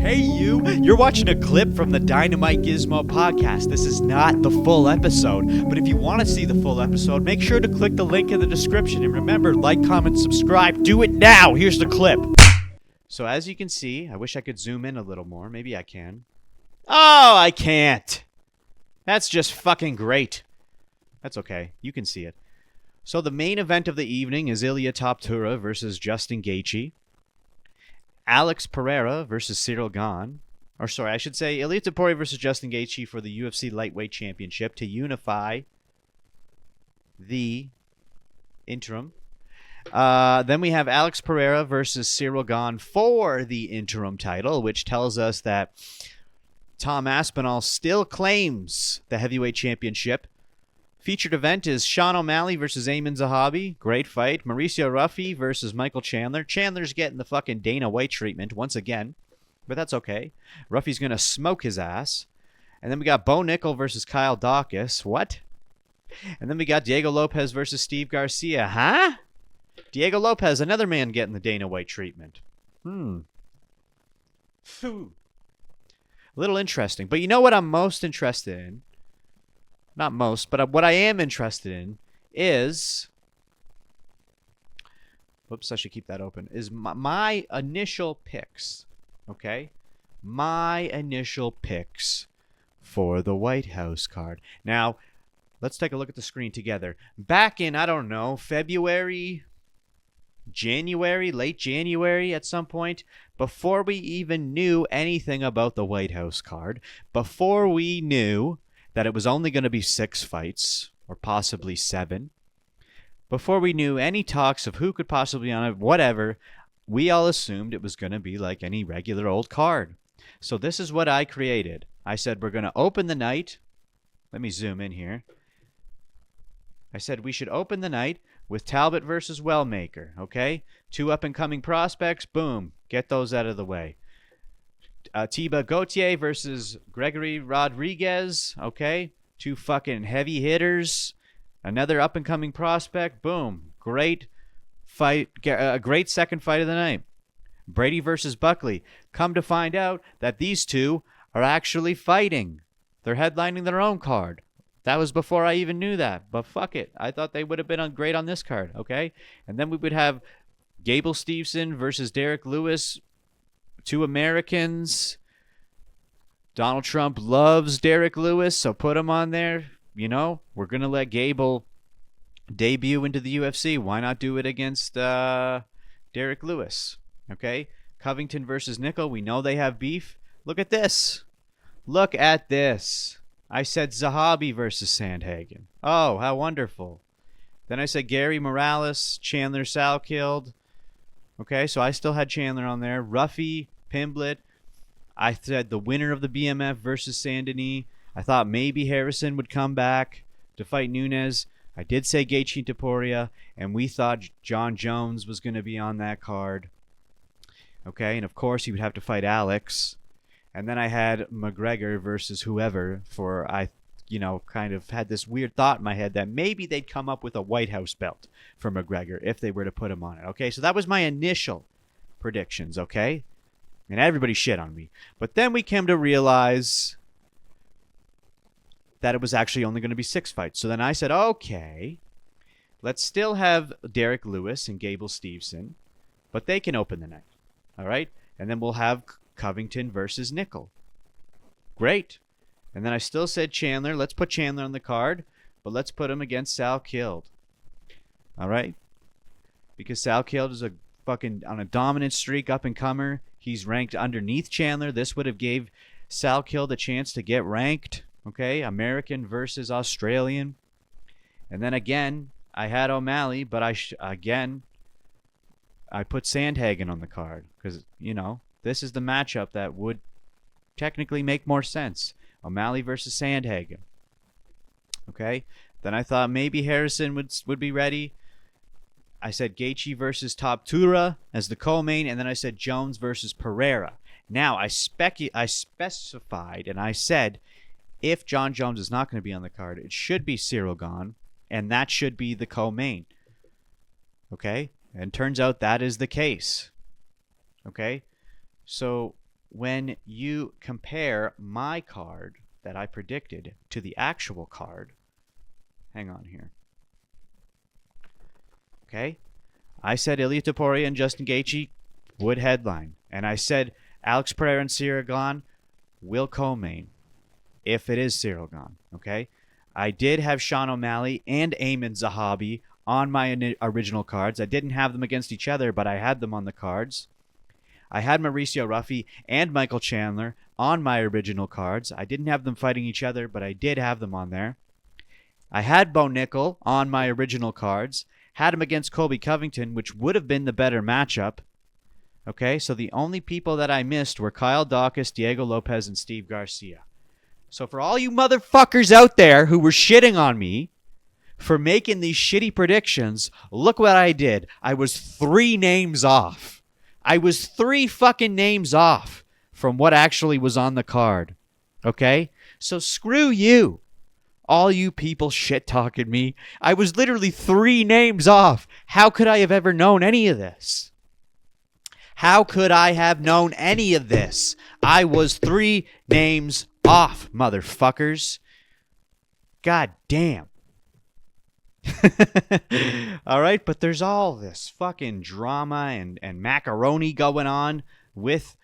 Hey you! You're watching a clip from the DynamiteGizmo Podcast. This is not the full episode, but if you want to see the full episode, make sure to click the link in the description. And remember, like, comment, subscribe. Do it now! Here's the clip. So as you can see, I wish I could zoom in a little more. Maybe I can. Oh, I can't! That's just fucking great. That's okay. You can see it. So the main event of the evening is Ilia Topuria versus Justin Gaethje. Alex Pereira versus Cyril Gane. Or sorry, I should say Ilia Topuria versus Justin Gaethje for the UFC Lightweight Championship to unify the interim. Then we have Alex Pereira versus Cyril Gane for the interim title, which tells us that Tom Aspinall still claims the heavyweight championship. Featured event is Sean O'Malley versus Amin Zahabi. Great fight. Mauricio Ruffy versus Michael Chandler. Chandler's getting the fucking Dana White treatment once again, but that's okay. Ruffy's going to smoke his ass. And then we got Bo Nickel versus Kyle Dawkins. What? And then we got Diego Lopez versus Steve Garcia. Huh? Diego Lopez, another man getting the Dana White treatment. A little interesting. But you know what I'm most interested in? Not most, but what I am interested in is... Whoops, I should keep that open. Is my initial picks. Okay? My initial picks for the White House card. Now, let's take a look at the screen together. Back in, I don't know, February, January, late January at some point, before we even knew anything about the White House card, before we knew that it was only going to be 6 fights, or possibly 7. Before we knew any talks of who could possibly be on it, whatever, we all assumed it was going to be like any regular old card. So this is what I created. I said we're going to open the night. Let me zoom in here. I said we should open the night with Talbot versus Wellmaker, okay? 2 up-and-coming prospects, boom, get those out of the way. Tiba Gauthier versus Gregory Rodriguez. Okay. 2 fucking heavy hitters. Another up-and-coming prospect. Boom. Great fight. A great second fight of the night. Brady versus Buckley. Come to find out that these 2 are actually fighting. They're headlining their own card. That was before I even knew that. But fuck it. I thought they would have been great on this card. Okay. And then we would have Gable Steveson versus Derek Lewis. 2 Americans. Donald Trump loves Derek Lewis, so put him on there. You know, we're going to let Gable debut into the UFC. Why not do it against Derek Lewis? Okay? Covington versus Nickel. We know they have beef. Look at this. Look at this. I said Zahabi versus Sandhagen. Oh, how wonderful. Then I said Gary Morales, Chandler Salkeld. Okay, so I still had Chandler on there. Ruffy, Pimblett. I said the winner of the BMF versus Saint-Denis. I thought maybe Harrison would come back to fight Nunes. I did say Gaethje and Topuria, and we thought Jon Jones was going to be on that card. Okay, and of course he would have to fight Alex. And then I had McGregor versus whoever for, kind of had this weird thought in my head that maybe they'd come up with a White House belt for McGregor if they were to put him on it. Okay, so that was my initial predictions, okay? And everybody shit on me. But then we came to realize that it was actually only going to be 6 fights. So then I said, okay, let's still have Derek Lewis and Gable Steveson, but they can open the night. All right? And then we'll have Covington versus Nickel. Great. And then I still said Chandler. Let's put Chandler on the card, but let's put him against Salkeld. All right? Because Salkeld is on a dominant streak, up-and-comer. He's ranked underneath Chandler. This would have gave Salkeld a chance to get ranked. Okay, American versus Australian. And then again, I had O'Malley, but I put Sandhagen on the card. Because, this is the matchup that would technically make more sense. O'Malley versus Sandhagen. Okay, then I thought maybe Harrison would be ready. I said Gaethje versus Topuria as the co-main, and then I said Jones versus Pereira. Now, I specified, and I said, if Jon Jones is not going to be on the card, it should be Cyril Gane, and that should be the co-main. Okay? And turns out that is the case. Okay? So when you compare my card that I predicted to the actual card, hang on here. Okay? I said Ilia Topuria and Justin Gaethje would headline. And I said Alex Pereira and Ciryl Gane will co-main if it is Ciryl Gane. Okay? I did have Sean O'Malley and Ayman Zahabi on my original cards. I didn't have them against each other, but I had them on the cards. I had Mauricio Ruffy and Michael Chandler on my original cards. I didn't have them fighting each other, but I did have them on there. I had Bo Nickel on my original cards. Had him against Colby Covington, which would have been the better matchup. Okay, so the only people that I missed were Kyle Dawkins, Diego Lopez, and Steve Garcia. So for all you motherfuckers out there who were shitting on me for making these shitty predictions, look what I did. I was 3 names off. I was 3 fucking names off from what actually was on the card. Okay? So screw you. All you people shit-talking me. I was literally 3 names off. How could I have ever known any of this? How could I have known any of this? I was 3 names off, motherfuckers. God damn. All right, but there's all this fucking drama and macaroni going on with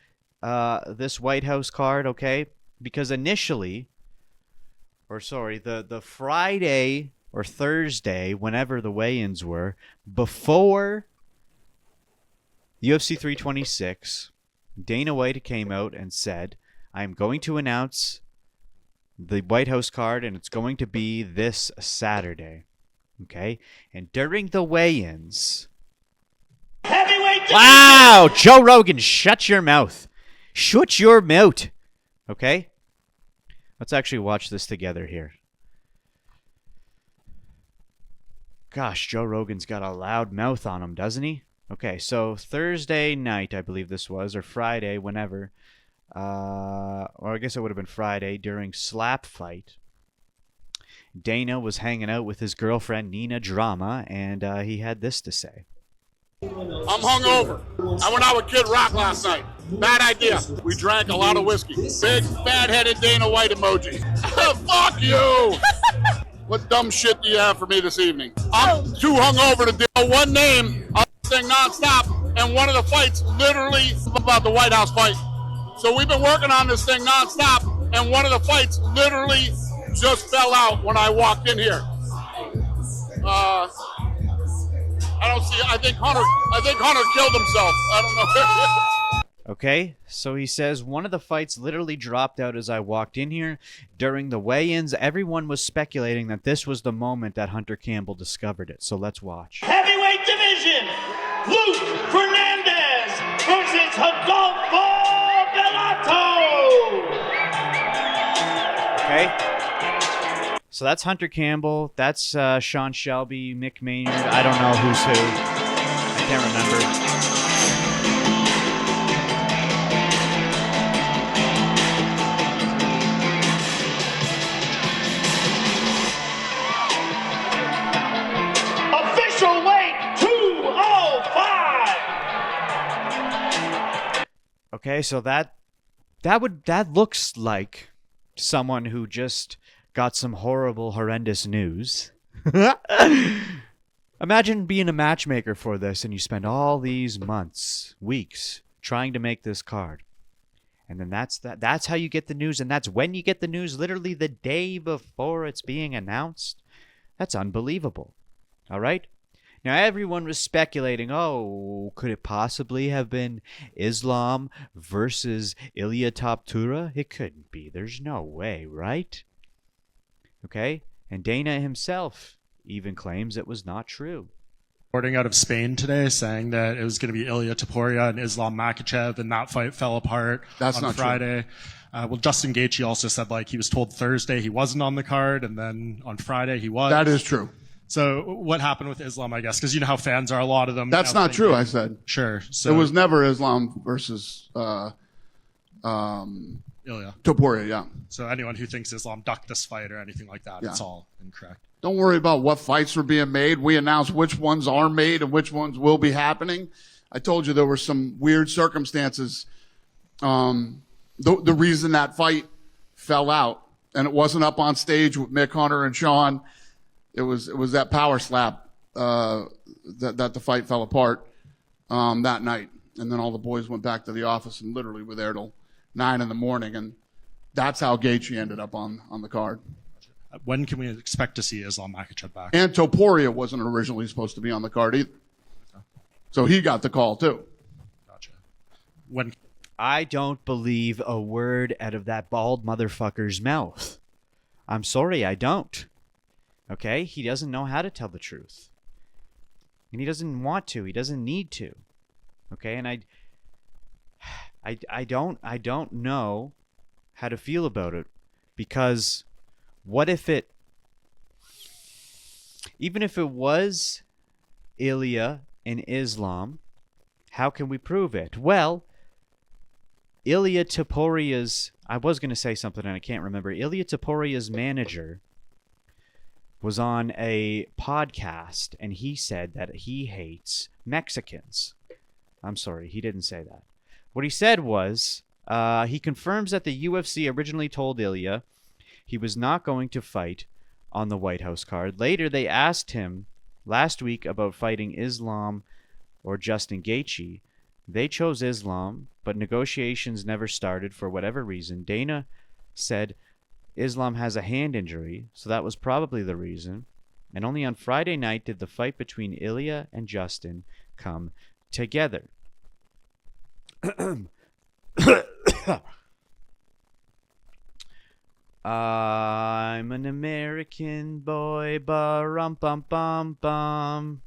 this White House card, okay? Because initially... the Friday or Thursday, whenever the weigh-ins were, before UFC 326, Dana White came out and said, I'm going to announce the White House card, and it's going to be this Saturday. Okay? And during the weigh-ins... Wow! Joe Rogan, shut your mouth. Shut your mouth. Okay? Let's actually watch this together here. Gosh, Joe Rogan's got a loud mouth on him, doesn't he? Okay, so Thursday night, I believe this was, or Friday, whenever. Or I guess it would have been Friday during Slap Fight. Dana was hanging out with his girlfriend, Nina Drama, and he had this to say. I'm hungover. I went out with Kid Rock last night. Bad idea. We drank a lot of whiskey. Big, fat-headed Dana White emoji. Fuck you! What dumb shit do you have for me this evening? I'm too hungover to do one name of this thing nonstop, and one of the fights literally about the White House fight. So we've been working on this thing nonstop, and one of the fights literally just fell out when I walked in here. I think Hunter killed himself. I don't know. Okay, so he says one of the fights literally dropped out as I walked in here. During the weigh-ins, everyone was speculating that this was the moment that Hunter Campbell discovered it. So let's watch. Heavyweight division, Luke Fernandez versus Rodolfo Bellato. Okay. So that's Hunter Campbell. That's Sean Shelby, Mick Maynard. I don't know who's who. I can't remember. Official weight 205. Okay, so that looks like someone who just got some horrendous news. Imagine being a matchmaker for this and you spend all these months, weeks, trying to make this card. And then that's how you get the news, and that's when you get the news, literally the day before it's being announced. That's unbelievable. All right? Now, everyone was speculating, could it possibly have been Islam versus Ilia Topuria? It couldn't be. There's no way, right? Okay? And Dana himself even claims it was not true. Reporting out of Spain today saying that it was going to be Ilia Topuria and Islam Makhachev, and that fight fell apart on Friday. Well, Justin Gaethje also said he was told Thursday he wasn't on the card, and then on Friday he was. That is true. So what happened with Islam, I guess? Because you know how fans are, a lot of them. That's not true, I said. Sure. So it was never Islam versus Ilia Topuria, yeah. So anyone who thinks Islam ducked this fight or anything like that, it's all incorrect. Don't worry about what fights are being made. We announced which ones are made and which ones will be happening. I told you there were some weird circumstances The reason that fight fell out, and it wasn't up on stage with Mick Hunter and Sean, it was that power slap that the fight fell apart that night. And then all the boys went back to the office and literally were there till 9 a.m. and that's how Gaethje ended up on the card. When can we expect to see Islam Makhachev back? And Topuria wasn't originally supposed to be on the card either. So he got the call too. Gotcha. When? I don't believe a word out of that bald motherfucker's mouth. I'm sorry, I don't. Okay? He doesn't know how to tell the truth. And he doesn't want to. He doesn't need to. Okay? And I don't know how to feel about it, because what if even if it was Ilia and Islam, how can we prove it? Well, Ilia Topuria's, I was going to say something and I can't remember. Ilia Topuria's manager was on a podcast and he said that he hates Mexicans. I'm sorry, he didn't say that. What he said was, he confirms that the UFC originally told Ilia he was not going to fight on the White House card. Later, they asked him last week about fighting Islam or Justin Gaethje. They chose Islam, but negotiations never started for whatever reason. Dana said Islam has a hand injury, so that was probably the reason. And only on Friday night did the fight between Ilia and Justin come together. I'm an American boy, ba-rum-bum-bum-bum.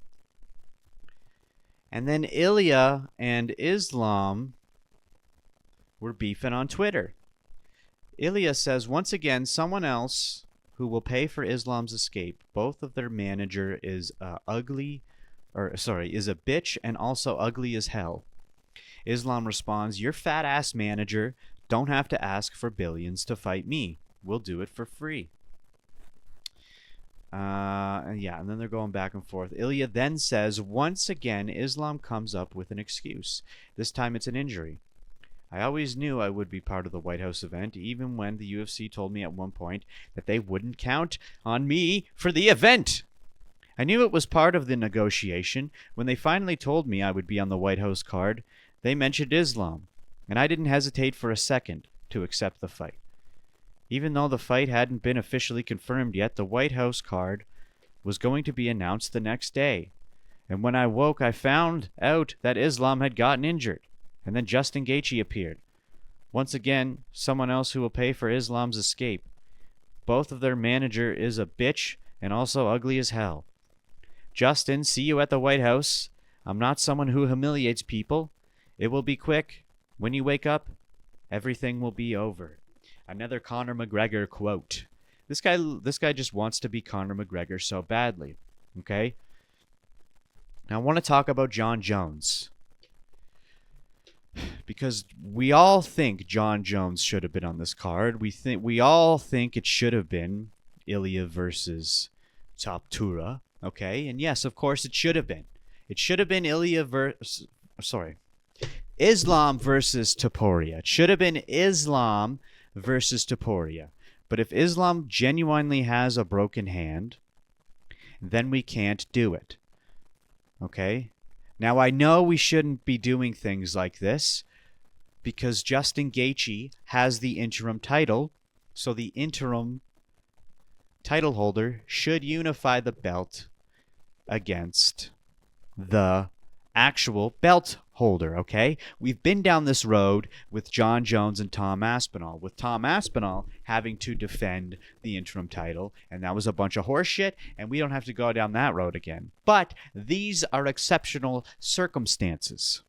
And then Ilia and Islam were beefing on Twitter. Ilia says, once again, someone else who will pay for Islam's escape. Both of their manager is is a bitch and also ugly as hell. Islam responds, your fat ass manager don't have to ask for billions to fight me. We'll do it for free. And then they're going back and forth. Ilia then says, once again, Islam comes up with an excuse. This time it's an injury. I always knew I would be part of the White House event, even when the UFC told me at one point that they wouldn't count on me for the event. I knew it was part of the negotiation. When they finally told me I would be on the White House card, they mentioned Islam, and I didn't hesitate for a second to accept the fight. Even though the fight hadn't been officially confirmed yet, the White House card was going to be announced the next day. And when I woke, I found out that Islam had gotten injured. And then Justin Gaethje appeared. Once again, someone else who will pay for Islam's escape. Both of their manager is a bitch and also ugly as hell. Justin, see you at the White House. I'm not someone who humiliates people. It will be quick. When you wake up, everything will be over. Another Conor McGregor quote. This guy just wants to be Conor McGregor so badly. Okay? Now I want to talk about Jon Jones. Because we all think Jon Jones should have been on this card. We all think it should have been Ilia versus Topuria. Okay? And yes, of course it should have been. It should have been Islam versus Topuria. It should have been Islam versus Topuria. But if Islam genuinely has a broken hand, then we can't do it. Okay? Now, I know we shouldn't be doing things like this because Justin Gaethje has the interim title, so the interim title holder should unify the belt against the actual belt holder, okay? We've been down this road with Jon Jones and Tom Aspinall, with Tom Aspinall having to defend the interim title, and that was a bunch of horse shit, and we don't have to go down that road again. But these are exceptional circumstances,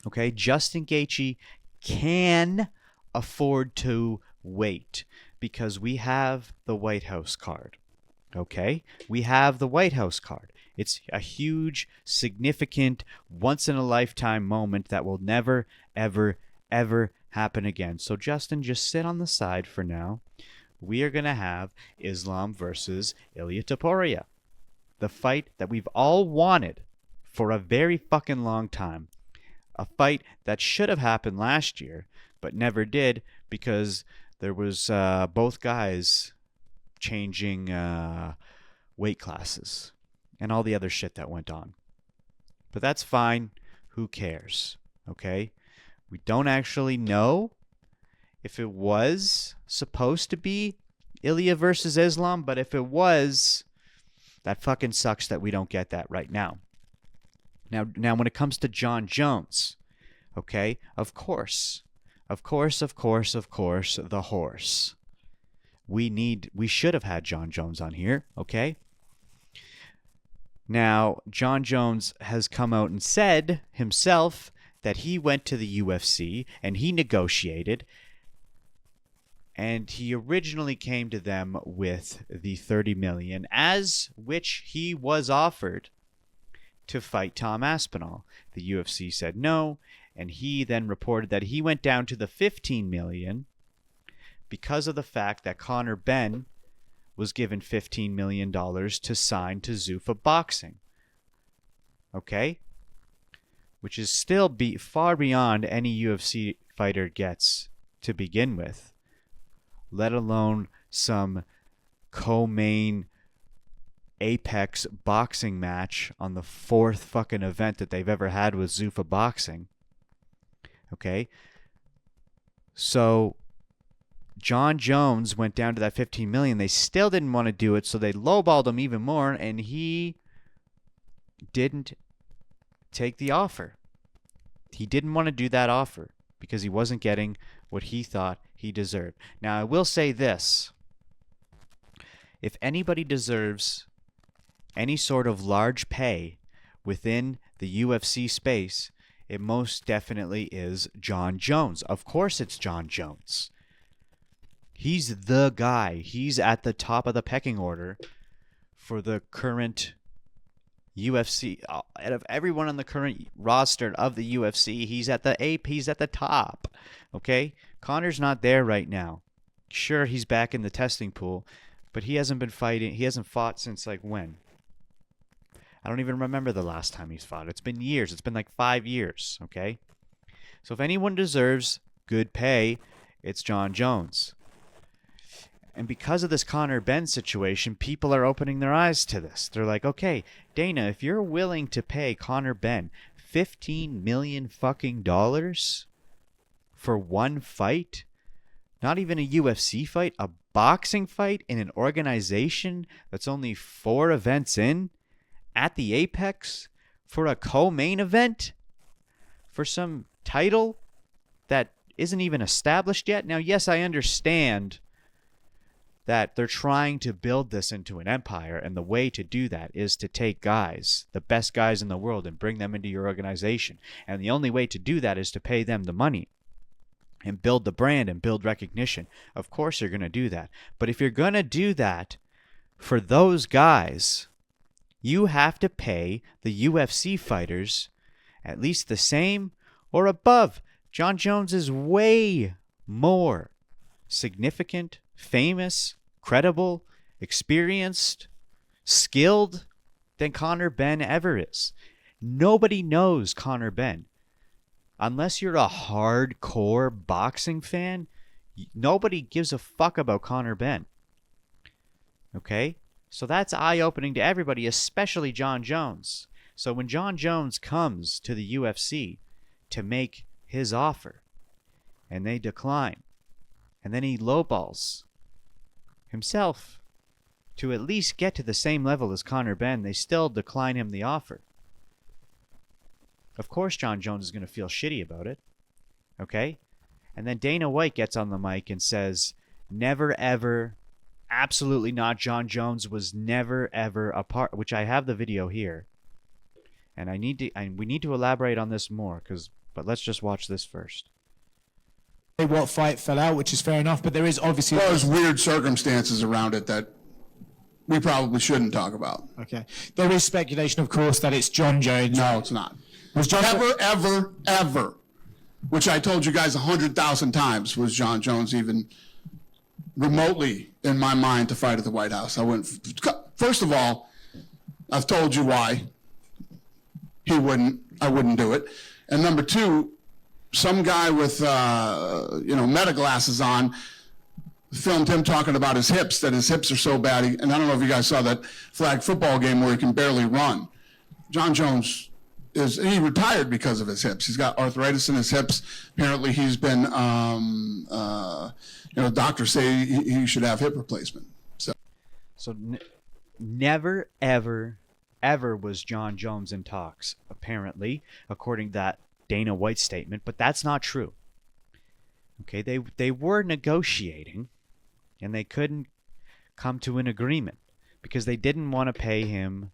okay? Justin Gaethje can afford to wait because we have the White House card, okay? We have the White House card. It's a huge, significant, once-in-a-lifetime moment that will never, ever, ever happen again. So, Justin, just sit on the side for now. We are going to have Islam versus Ilia Topuria. The fight that we've all wanted for a very fucking long time. a fight that should have happened last year, but never did because there was both guys changing weight classes and all the other shit that went on. But that's fine. Who cares? Okay? We don't actually know if it was supposed to be Ilia versus Islam, but if it was, that fucking sucks that we don't get that right now. Now when it comes to Jon Jones, okay? Of course, the horse. We should have had Jon Jones on here, okay? Now, Jon Jones has come out and said himself that he went to the UFC and he negotiated, and he originally came to them with the $30 million, as which he was offered to fight Tom Aspinall. The UFC said no, and he then reported that he went down to the $15 million because of the fact that Conor Benn was given $15 million to sign to Zuffa Boxing. Okay? Which is still far beyond any UFC fighter gets to begin with, let alone some co-main Apex boxing match on the 4th fucking event that they've ever had with Zuffa Boxing. Okay? So Jon Jones went down to that $15 million. They still didn't want to do it, so they lowballed him even more, and he didn't take the offer. He didn't want to do that offer because he wasn't getting what he thought he deserved. Now, I will say this. If anybody deserves any sort of large pay within the UFC space, it most definitely is Jon Jones. Of course it's Jon Jones. He's the guy. He's at the top of the pecking order for the current UFC. Out of everyone on the current roster of the UFC, he's at the top. Okay? Conor's not there right now. Sure, he's back in the testing pool, but he hasn't been fighting. He hasn't fought since like when? I don't even remember the last time he's fought. It's been years. It's been like 5 years, okay? So if anyone deserves good pay, it's Jon Jones. And because of this Conor Benn situation, people are opening their eyes to this. They're like, okay, Dana, if you're willing to pay Conor Benn $15 million fucking dollars for one fight, not even a UFC fight, a boxing fight in an organization that's only 4 events in, at the Apex, for a co-main event, for some title that isn't even established yet. Now, yes, I understand that they're trying to build this into an empire, and the way to do that is to take guys, the best guys in the world, and bring them into your organization. And the only way to do that is to pay them the money and build the brand and build recognition. Of course you're going to do that. But if you're going to do that for those guys, you have to pay the UFC fighters at least the same or above. Jon Jones is way more significant, famous, credible, experienced, skilled than Conor Benn ever is. Nobody knows Conor Benn. Unless you're a hardcore boxing fan, nobody gives a fuck about Conor Benn. Okay? So that's eye-opening to everybody, especially Jon Jones. So when Jon Jones comes to the UFC to make his offer, and they decline, and then he lowballs himself to at least get to the same level as Conor Benn, they still decline him the offer. Of course Jon Jones is going to feel shitty about it. Okay? And then Dana White gets on the mic and says, never ever, absolutely not, Jon Jones was never ever a part, which I have the video here. And we need to elaborate on this more, but let's just watch this first. What fight fell out, which is fair enough, but there is obviously... Well, there's weird circumstances around it that we probably shouldn't talk about. Okay. There is speculation, of course, that it's Jon Jones. No, it's not. Was Jon ever, which I told you guys 100,000 times, was Jon Jones even remotely in my mind to fight at the White House? I wouldn't. First of all, I've told you why I wouldn't do it. And number two, some guy with, meta glasses on filmed him talking about his hips, that his hips are so bad. And I don't know if you guys saw that flag football game where he can barely run. Jon Jones he retired because of his hips. He's got arthritis in his hips. Apparently he's been, doctors say he should have hip replacement. So never, ever, ever was Jon Jones in talks, apparently, according to that Dana White statement, but that's not true. Okay, they were negotiating, and they couldn't come to an agreement because they didn't want to pay him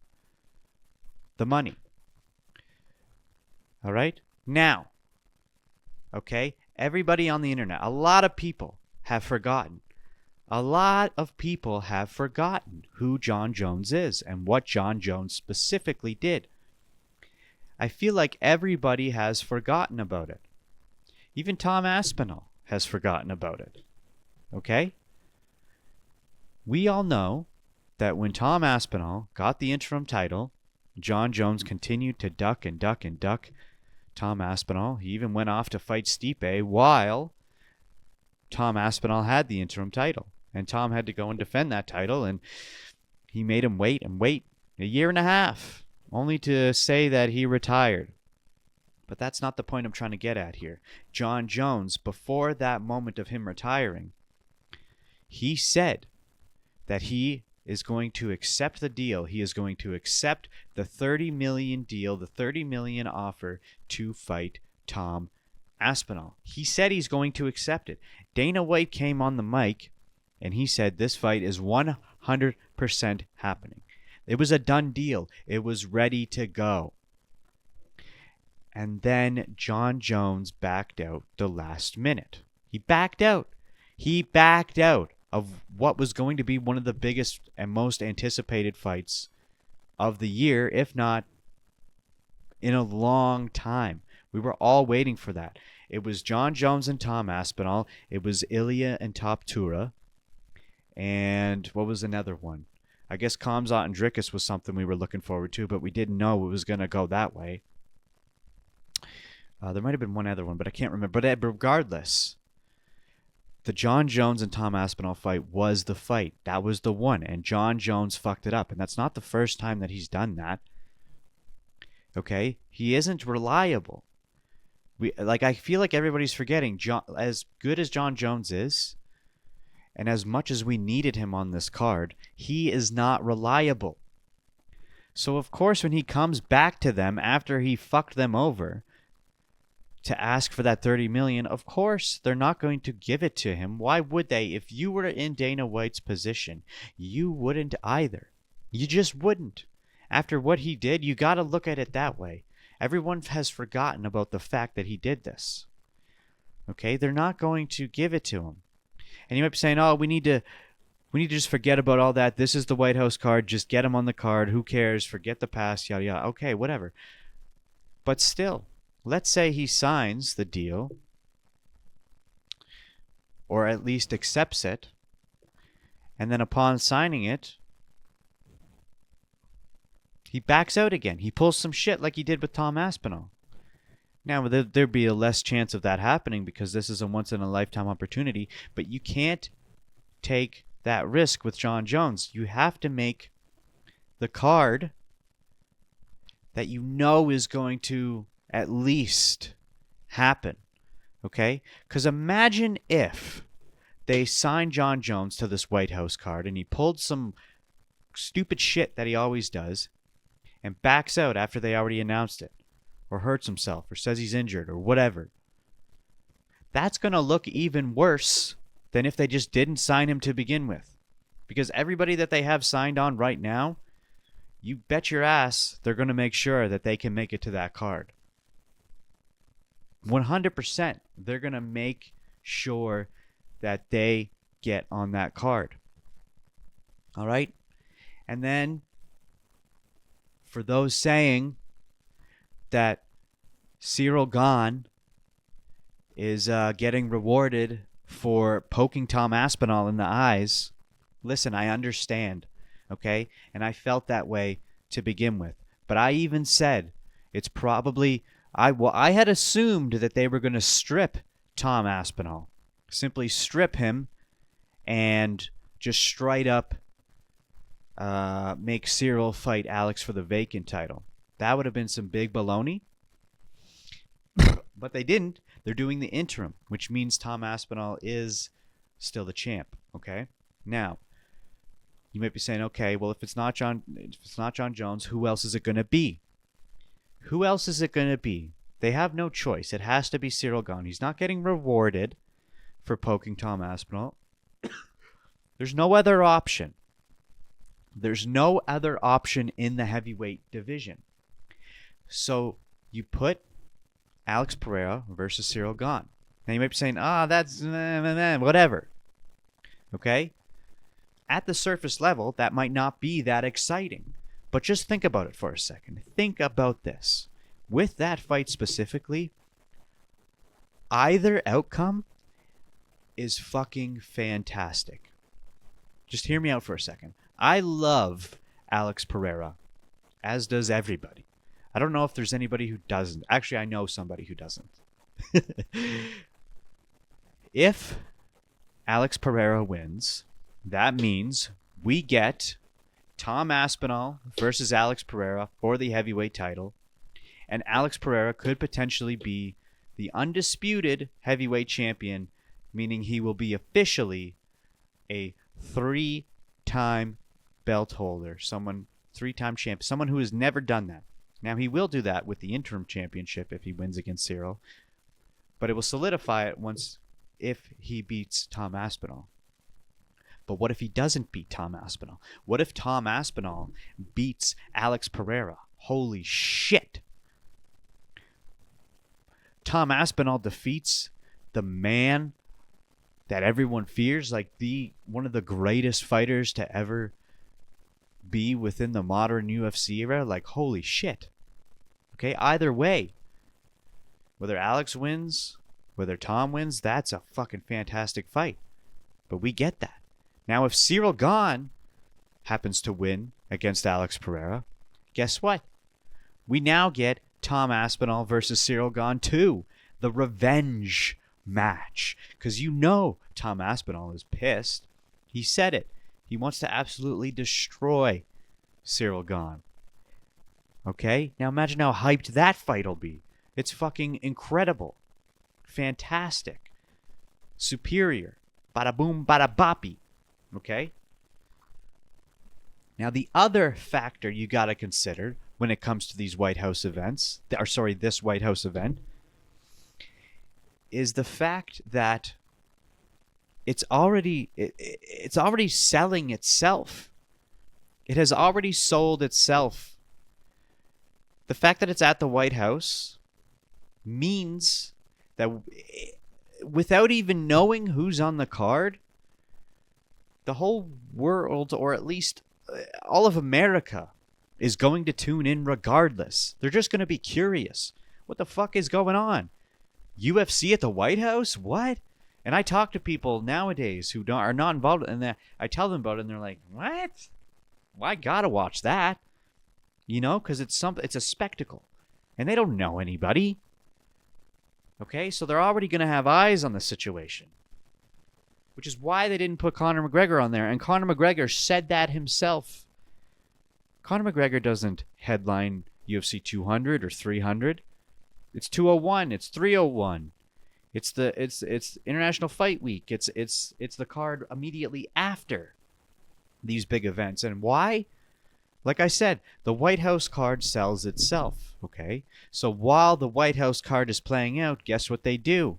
the money. All right? Now, okay, everybody on the internet, a lot of people have forgotten. A lot of people have forgotten who Jon Jones is and what Jon Jones specifically did. I feel like everybody has forgotten about it. Even Tom Aspinall has forgotten about it. Okay? We all know that when Tom Aspinall got the interim title, Jon Jones continued to duck and duck and duck Tom Aspinall. He even went off to fight Stipe while Tom Aspinall had the interim title. And Tom had to go and defend that title, and he made him wait and wait a year and a half, only to say that he retired. But that's not the point I'm trying to get at here. Jon Jones, before that moment of him retiring, he said that he is going to accept the deal. He is going to accept the $30 million deal, the $30 million offer to fight Tom Aspinall. He said he's going to accept it. Dana White came on the mic and he said this fight is 100% happening. It was a done deal. It was ready to go. And then Jon Jones backed out the last minute. He backed out. He backed out of what was going to be one of the biggest and most anticipated fights of the year, if not in a long time. We were all waiting for that. It was Jon Jones and Tom Aspinall. It was Ilia and Topuria. And what was another one? I guess Khamzat and Dricus was something we were looking forward to, but we didn't know it was going to go that way. There might have been one other one, but I can't remember. But regardless, the Jon Jones and Tom Aspinall fight was the fight. That was the one. And Jon Jones fucked it up. And that's not the first time that he's done that. Okay? He isn't reliable. I feel like everybody's forgetting, as good as Jon Jones is, and as much as we needed him on this card, he is not reliable. So, of course, when he comes back to them after he fucked them over to ask for that $30 million, of course, they're not going to give it to him. Why would they? If you were in Dana White's position, you wouldn't either. You just wouldn't. After what he did, you got to look at it that way. Everyone has forgotten about the fact that he did this. Okay? They're not going to give it to him. And you might be saying, oh, we need to just forget about all that. This is the White House card. Just get him on the card. Who cares? Forget the past, yada, yada. Okay, whatever. But still, let's say he signs the deal, or at least accepts it, and then upon signing it, he backs out again. He pulls some shit like he did with Tom Aspinall. Now, there'd be a less chance of that happening because this is a once-in-a-lifetime opportunity, but you can't take that risk with Jon Jones. You have to make the card that you know is going to at least happen, okay? Because imagine if they signed Jon Jones to this White House card and he pulled some stupid shit that he always does and backs out after they already announced it, or hurts himself, or says he's injured, or whatever. That's going to look even worse than if they just didn't sign him to begin with. Because everybody that they have signed on right now, you bet your ass they're going to make sure that they can make it to that card. 100%. They're going to make sure that they get on that card. All right? And then, for those saying that Cyril Gane is getting rewarded for poking Tom Aspinall in the eyes, listen, I understand, okay? And I felt that way to begin with. But I even said it's probably I had assumed that they were going to strip Tom Aspinall. Simply strip him and just straight up make Cyril fight Alex for the vacant title. That would have been some big baloney. But they didn't. They're doing the interim, which means Tom Aspinall is still the champ. Okay? Now, you might be saying, okay, well, if it's not Jon Jones, who else is it going to be? Who else is it going to be? They have no choice. It has to be Cyril Gane. He's not getting rewarded for poking Tom Aspinall. There's no other option. There's no other option in the heavyweight division. So you put Alex Pereira versus Cyril Gane. Now you might be saying, that's whatever. Okay? At the surface level, that might not be that exciting. But just think about it for a second. Think about this. With that fight specifically, either outcome is fucking fantastic. Just hear me out for a second. I love Alex Pereira, as does everybody. I don't know if there's anybody who doesn't. Actually, I know somebody who doesn't. If Alex Pereira wins, that means we get Tom Aspinall versus Alex Pereira for the heavyweight title, and Alex Pereira could potentially be the undisputed heavyweight champion, meaning he will be officially a 3-time belt holder, 3-time champ, someone who has never done that. Now, he will do that with the interim championship if he wins against Cyril, but it will solidify it if he beats Tom Aspinall. But what if he doesn't beat Tom Aspinall? What if Tom Aspinall beats Alex Pereira? Holy shit. Tom Aspinall defeats the man that everyone fears, like one of the greatest fighters to ever be within the modern UFC era. Like, holy shit. Okay, either way, whether Alex wins, whether Tom wins, that's a fucking fantastic fight. But we get that. Now, if Cyril Gane happens to win against Alex Pereira, guess what? We now get Tom Aspinall versus Cyril Gane 2, the revenge match. Because you know Tom Aspinall is pissed. He said it. He wants to absolutely destroy Cyril Gane. Okay? Now imagine how hyped that fight will be. It's fucking incredible. Fantastic. Superior. Bada boom, bada boppy. Okay? Now the other factor you got to consider when it comes to these White House events, this White House event, is the fact that it's already selling itself. It has already sold itself. The fact that it's at the White House means that without even knowing who's on the card, the whole world, or at least all of America, is going to tune in regardless. They're just going to be curious. What the fuck is going on? UFC at the White House? What? And I talk to people nowadays who are not involved in that. I tell them about it, and they're like, "What? Well, I gotta watch that." You know, because it's a spectacle, and they don't know anybody. Okay, so they're already going to have eyes on the situation, which is why they didn't put Conor McGregor on there. And Conor McGregor said that himself. Conor McGregor doesn't headline UFC 200 or 300. It's 201. It's 301. It's International Fight Week. It's the card immediately after these big events. And why? Like I said, the White House card sells itself. Okay, so while the White House card is playing out, guess what they do?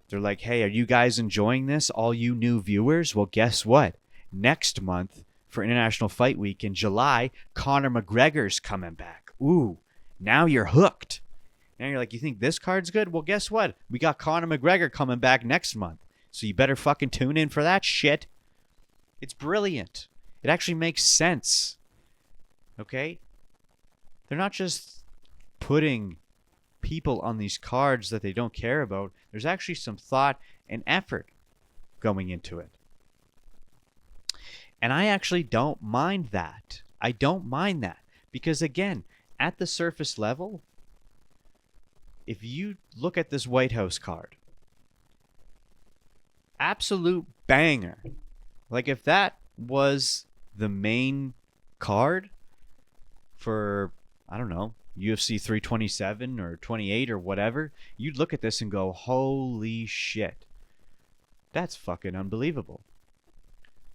They're like, "Hey, are you guys enjoying this, all you new viewers? Well, guess what? Next month for International Fight Week in July, Conor McGregor's coming back. Ooh, now you're hooked. Now you're like, you think this card's good? Well, guess what? We got Conor McGregor coming back next month. So you better fucking tune in for that shit." It's brilliant. It actually makes sense. Okay? They're not just putting people on these cards that they don't care about. There's actually some thought and effort going into it. And I actually don't mind that. I don't mind that. Because again, at the surface level, if you look at this White House card, absolute banger. Like, if that was the main card for, I don't know, UFC 327 or 28 or whatever, you'd look at this and go, holy shit. That's fucking unbelievable.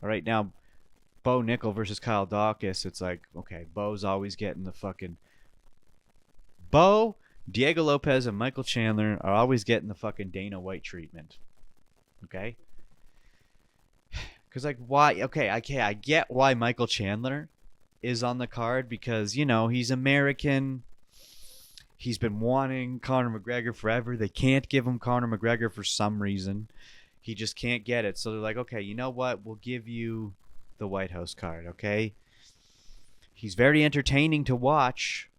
All right, now, Bo Nickel versus Kyle Dawkins, it's like, okay, Bo's always getting the fucking... Bo, Diego Lopez, and Michael Chandler are always getting the fucking Dana White treatment. Okay? Because, like, why... Okay, I get why Michael Chandler is on the card because, you know, he's American. He's been wanting Conor McGregor forever. They can't give him Conor McGregor for some reason. He just can't get it. So they're like, okay, you know what? We'll give you the White House card, okay? He's very entertaining to watch.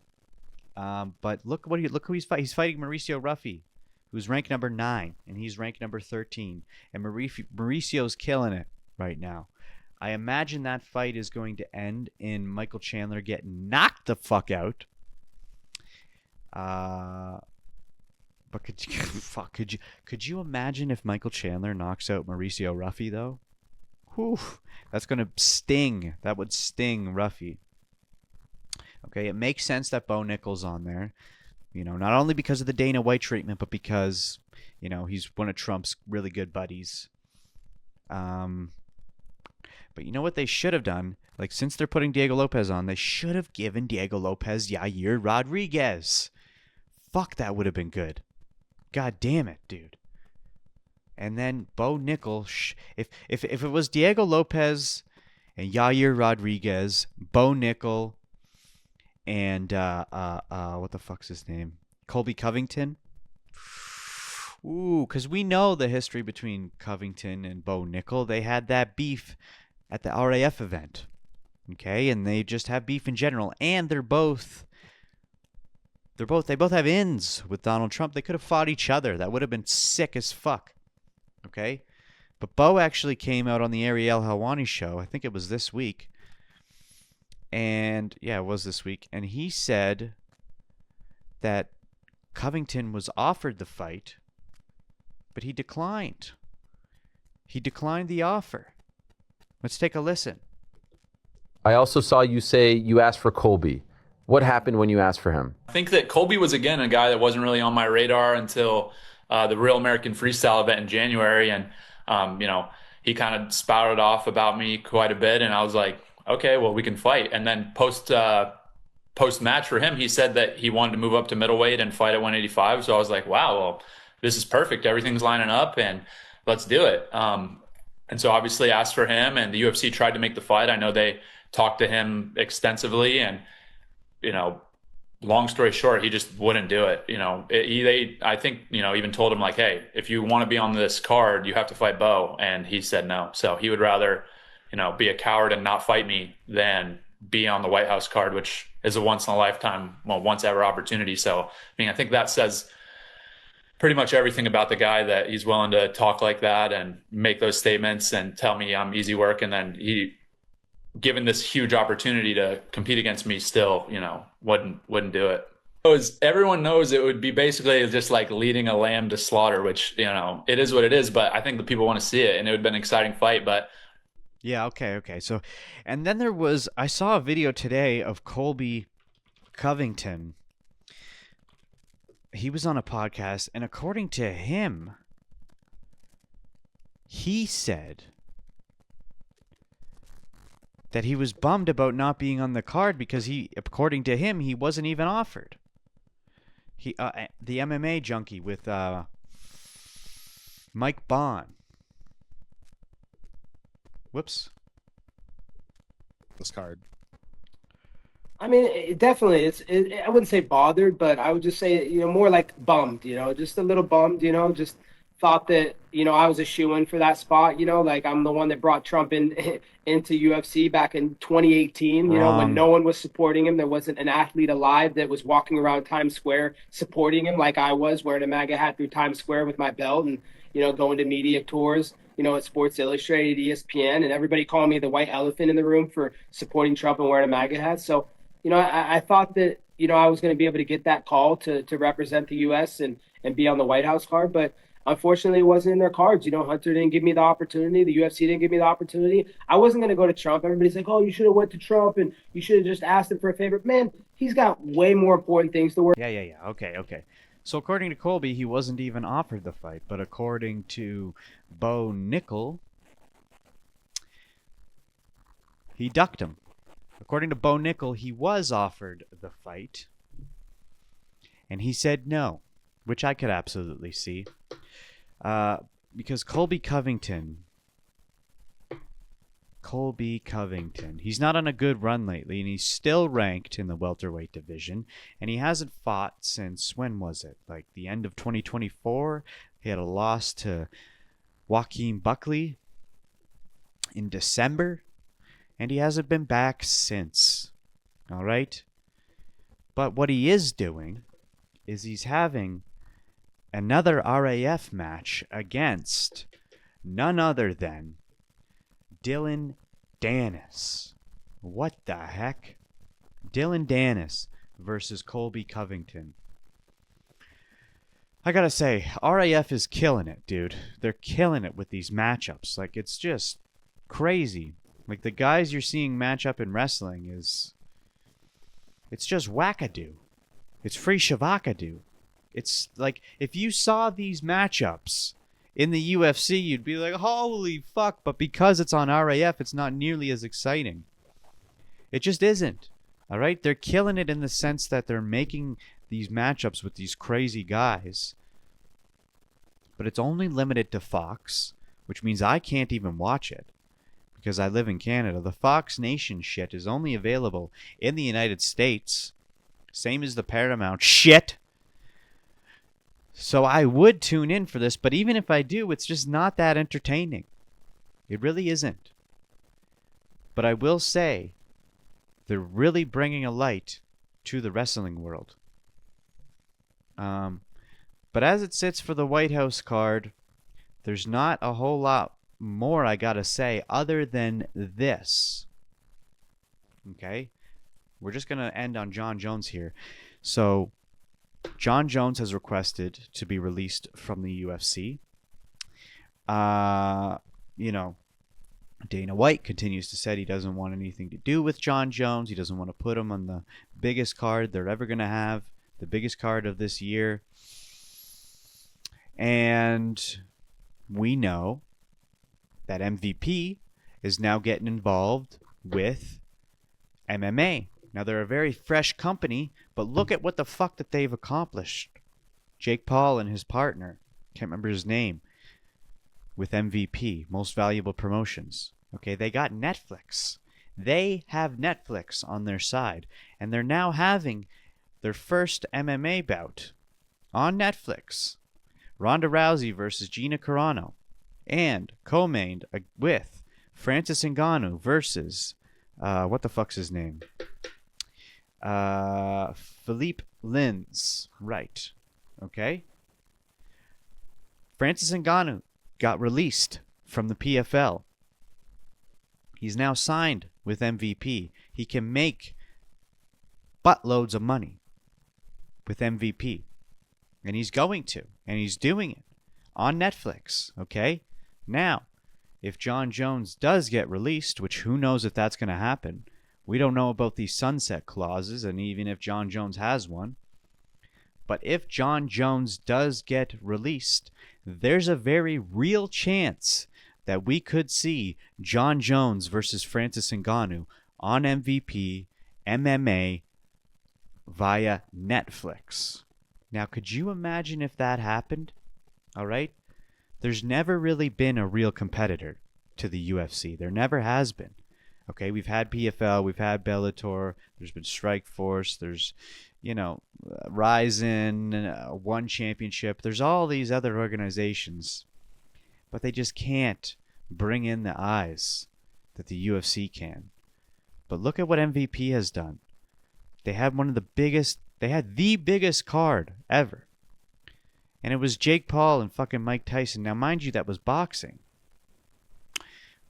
But look who he's fighting. He's fighting Mauricio Ruffy, who's ranked number 9, and he's ranked number 13. And Mauricio's killing it right now. I imagine that fight is going to end in Michael Chandler getting knocked the fuck out. But could you imagine if Michael Chandler knocks out Mauricio Ruffy though? Whew, that's gonna sting. That would sting Ruffy. Okay, it makes sense that Bo Nickel's on there. You know, not only because of the Dana White treatment, but because, you know, he's one of Trump's really good buddies. But you know what they should have done? Like, since they're putting Diego Lopez on, they should have given Diego Lopez Yair Rodriguez. Fuck, that would have been good. God damn it, dude. And then Bo Nickel, if it was Diego Lopez and Yair Rodriguez, Bo Nickel, and what the fuck's his name? Colby Covington. Ooh, because we know the history between Covington and Bo Nickel. They had that beef at the RAF event. Okay, and they just have beef in general. And they both have ins with Donald Trump. They could have fought each other. That would have been sick as fuck. Okay? But Bo actually came out on the Ariel Helwani show. I think it was this week. And yeah, it was this week. And he said that Covington was offered the fight, but he declined. He declined the offer. Let's take a listen. I also saw you say you asked for Colby. What happened when you asked for him? I think that Colby was, again, a guy that wasn't really on my radar until the Real American Freestyle event in January. And, you know, he kind of spouted off about me quite a bit. And I was like, okay, well, we can fight. And then post-match for him, he said that he wanted to move up to middleweight and fight at 185. So I was like, wow, well, this is perfect. Everything's lining up and let's do it. And so obviously asked for him, and the UFC tried to make the fight. I know they talked to him extensively, and, you know, long story short, he just wouldn't do it. You know, I think, you know, even told him like, hey, if you want to be on this card, you have to fight Bo. And he said no. So he would rather, you know, be a coward and not fight me than be on the White House card, which is a once in a lifetime, well, once ever opportunity. So, I mean, I think that says pretty much everything about the guy, that he's willing to talk like that and make those statements and tell me I'm easy work. And then he, given this huge opportunity to compete against me, still, you know, wouldn't do it. Everyone knows it would be basically just like leading a lamb to slaughter, which, you know, it is what it is, but I think the people want to see it, and it would have been an exciting fight. But yeah, okay. So, and then I saw a video today of Colby Covington. He was on a podcast, and according to him, he said that he was bummed about not being on the card because according to him, he wasn't even offered. The MMA junkie with Mike Bond. Whoops. This card. I mean, definitely. I wouldn't say bothered, but I would just say, you know, more like bummed. You know, just a little bummed. You know, just thought that, you know, I was a shoo-in for that spot. You know, like I'm the one that brought Trump into UFC back in 2018. You know, when no one was supporting him, there wasn't an athlete alive that was walking around Times Square supporting him like I was, wearing a MAGA hat through Times Square with my belt and, you know, going to media tours, you know, at Sports Illustrated, ESPN, and everybody calling me the white elephant in the room for supporting Trump and wearing a MAGA hat. So, you know, I thought that I was going to be able to get that call to represent the U.S. and be on the White House card. But unfortunately, it wasn't in their cards. Hunter didn't give me the opportunity. The UFC didn't give me the opportunity. I wasn't going to go to Trump. Everybody's like, oh, you should have went to Trump and you should have just asked him for a favor. Man, he's got way more important things to worry. Yeah. Okay. So according to Colby, he wasn't even offered the fight. But according to Bo Nickel, he ducked him. According to Bo Nickel, he was offered the fight. And he said no, which I could absolutely see. Because Colby Covington, he's not on a good run lately, and he's still ranked in the welterweight division, and he hasn't fought since, when was it? Like the end of 2024? He had a loss to Joaquin Buckley in December, and he hasn't been back since. All right? But what he is doing is he's having another RAF match against none other than Dylan Dennis. What the heck? Dylan Dennis versus Colby Covington. I gotta say, RAF is killing it, dude. They're killing it with these matchups. Like, it's just crazy. Like, the guys you're seeing match up in wrestling it's just wackadoo. It's free shavakadoo. It's like, if you saw these matchups in the UFC, you'd be like, holy fuck. But because it's on RAF, it's not nearly as exciting. It just isn't. All right? They're killing it in the sense that they're making these matchups with these crazy guys. But it's only limited to Fox, which means I can't even watch it because I live in Canada. The Fox Nation shit is only available in the United States. Same as the Paramount shit. So I would tune in for this, but even if I do, it's just not that entertaining. It really isn't. But I will say, they're really bringing a light to the wrestling world. But as it sits for the White House card, there's not a whole lot more I gotta say other than this. Okay? We're just gonna end on Jon Jones here. So, Jon Jones has requested to be released from the UFC. Dana White continues to say he doesn't want anything to do with Jon Jones. He doesn't want to put him on the biggest card they're ever going to have, the biggest card of this year. And we know that MVP is now getting involved with MMA. Now, they're a very fresh company, but look at what the fuck that they've accomplished. Jake Paul and his partner, can't remember his name, with MVP, Most Valuable Promotions. Okay, they got Netflix. They have Netflix on their side, and they're now having their first MMA bout on Netflix. Ronda Rousey versus Gina Carano, and co-mained with Francis Ngannou versus, what the fuck's his name? Philippe Lins, right? Okay. Francis Ngannou got released from the PFL. He's now signed with MVP. He can make buttloads of money with MVP, and he's going to, and he's doing it on Netflix. Okay. Now, if Jon Jones does get released, which who knows if that's going to happen. We don't know about these sunset clauses, and even if Jon Jones has one. But if Jon Jones does get released, there's a very real chance that we could see Jon Jones versus Francis Ngannou on MVP MMA via Netflix. Now, could you imagine if that happened? All right? There's never really been a real competitor to the UFC. There never has been. Okay, we've had PFL, we've had Bellator, there's been Strikeforce, there's, Ryzen, One Championship. There's all these other organizations, but they just can't bring in the eyes that the UFC can. But look at what MVP has done. They had the biggest card ever. And it was Jake Paul and fucking Mike Tyson. Now, mind you, that was boxing.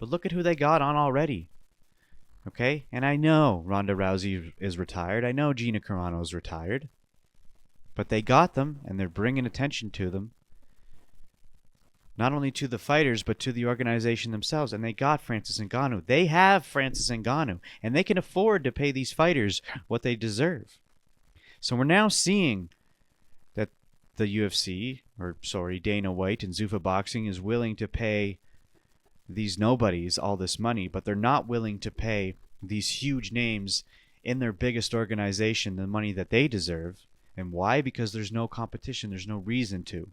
But look at who they got on already. Okay? And I know Ronda Rousey is retired. I know Gina Carano is retired. But they got them, and they're bringing attention to them. Not only to the fighters, but to the organization themselves. And they got Francis Ngannou. They have Francis Ngannou. And they can afford to pay these fighters what they deserve. So we're now seeing that the UFC, Dana White and Zuffa Boxing is willing to pay these nobodies all this money, but they're not willing to pay these huge names in their biggest organization the money that they deserve. And why? Because there's no competition. There's no reason to.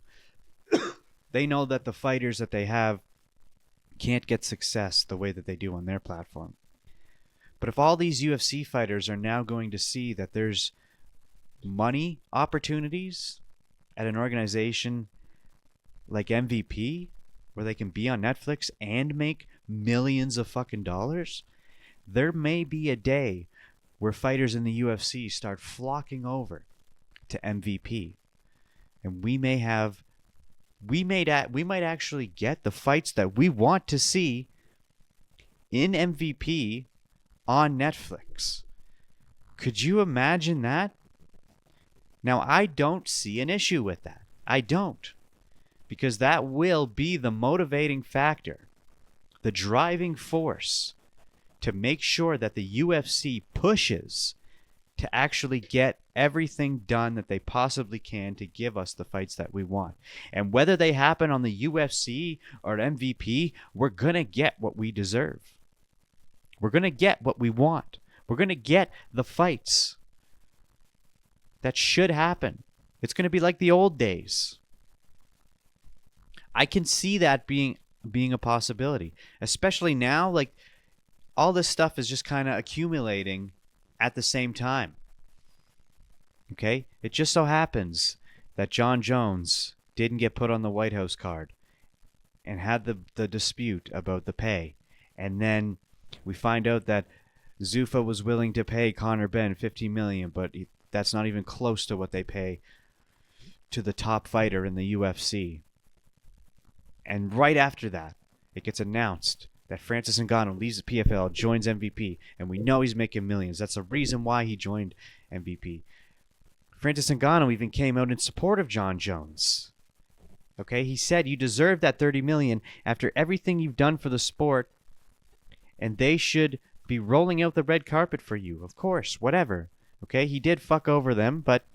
They know that the fighters that they have can't get success the way that they do on their platform. But if all these UFC fighters are now going to see that there's money opportunities at an organization like MVP, where they can be on Netflix and make millions of fucking dollars, there may be a day where fighters in the UFC start flocking over to MVP. And we might actually get the fights that we want to see in MVP on Netflix. Could you imagine that? Now, I don't see an issue with that. I don't. Because that will be the motivating factor, the driving force to make sure that the UFC pushes to actually get everything done that they possibly can to give us the fights that we want. And whether they happen on the UFC or MVP, we're going to get what we deserve. We're going to get what we want. We're going to get the fights that should happen. It's going to be like the old days. I can see that being a possibility, especially now. Like, all this stuff is just kind of accumulating at the same time. Okay? It just so happens that Jon Jones didn't get put on the White House card and had the dispute about the pay. And then we find out that Zuffa was willing to pay Conor Benn $50 million, but that's not even close to what they pay to the top fighter in the UFC. And right after that, it gets announced that Francis Ngannou leaves the PFL, joins MVP, and we know he's making millions. That's the reason why he joined MVP. Francis Ngannou even came out in support of Jon Jones. Okay, he said, you deserve that $30 million after everything you've done for the sport, and they should be rolling out the red carpet for you. Of course, whatever. Okay, he did fuck over them, but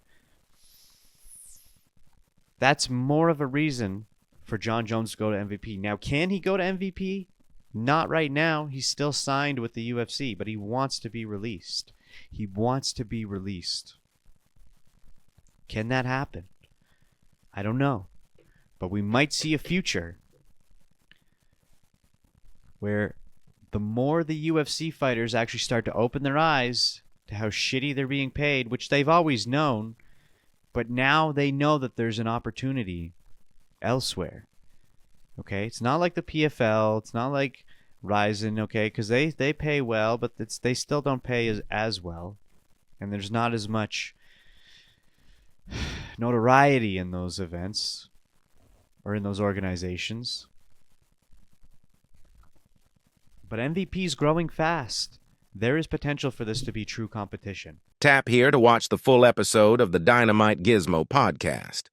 that's more of a reason for Jon Jones to go to MVP. Now, can he go to MVP? Not right now. He's still signed with the UFC, but he wants to be released. He wants to be released. Can that happen? I don't know. But we might see a future where the more the UFC fighters actually start to open their eyes to how shitty they're being paid, which they've always known, but now they know that there's an opportunity elsewhere. Okay, it's not like the PFL, it's not like Ryzen, okay, because they pay well, but they still don't pay as well, and there's not as much notoriety in those events or in those organizations. But MVP is growing fast. There is potential for this to be true competition. Tap here to watch the full episode of the Dynamite Gizmo podcast.